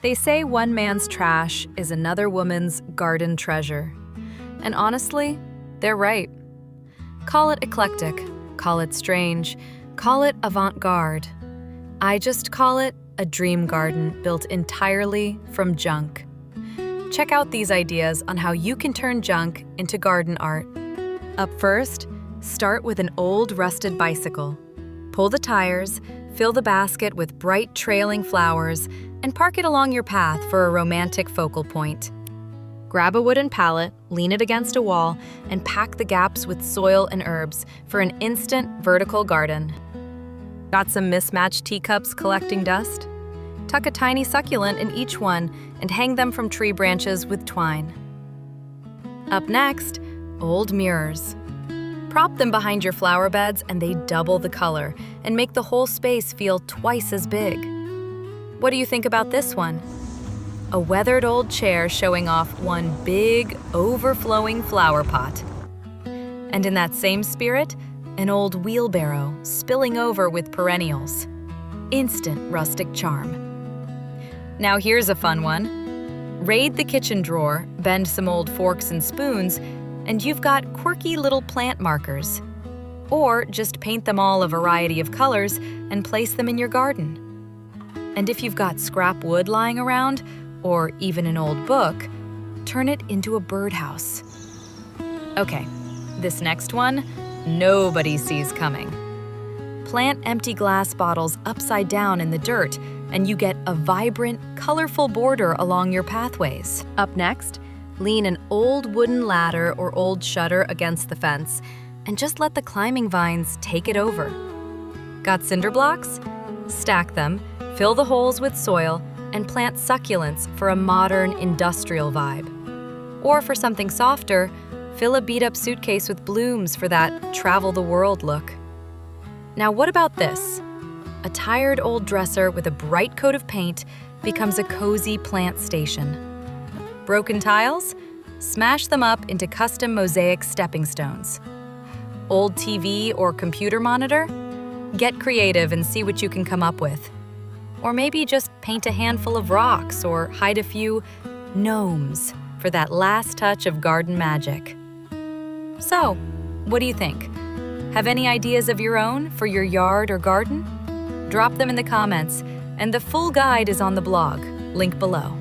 They say one man's trash is another woman's garden treasure. And honestly, they're right. Call it eclectic, call it strange, call it avant-garde. I just call it a dream garden built entirely from junk. Check out these ideas on how you can turn junk into garden art. Up first, start with an old rusted bicycle. Pull the tires, fill the basket with bright trailing flowers, and park it along your path for a romantic focal point. Grab a wooden pallet, lean it against a wall, and pack the gaps with soil and herbs for an instant vertical garden. Got some mismatched teacups collecting dust? Tuck a tiny succulent in each one and hang them from tree branches with twine. Up next, old mirrors. Prop them behind your flower beds and they double the color and make the whole space feel twice as big. What do you think about this one? A weathered old chair showing off one big, overflowing flower pot. And in that same spirit, an old wheelbarrow spilling over with perennials. Instant rustic charm. Now here's a fun one. Raid the kitchen drawer, bend some old forks and spoons, and you've got quirky little plant markers. Or just paint them all a variety of colors and place them in your garden. And if you've got scrap wood lying around, or even an old book, turn it into a birdhouse. Okay, this next one, nobody sees coming. Plant empty glass bottles upside down in the dirt, and you get a vibrant, colorful border along your pathways. Up next, lean an old wooden ladder or old shutter against the fence, and just let the climbing vines take it over. Got cinder blocks? Stack them, fill the holes with soil, and plant succulents for a modern, industrial vibe. Or for something softer, fill a beat-up suitcase with blooms for that travel-the-world look. Now what about this? A tired old dresser with a bright coat of paint becomes a cozy plant station. Broken tiles? Smash them up into custom mosaic stepping stones. Old TV or computer monitor? Get creative and see what you can come up with. Or maybe just paint a handful of rocks or hide a few gnomes for that last touch of garden magic. So, what do you think? Have any ideas of your own for your yard or garden? Drop them in the comments, and the full guide is on the blog, link below.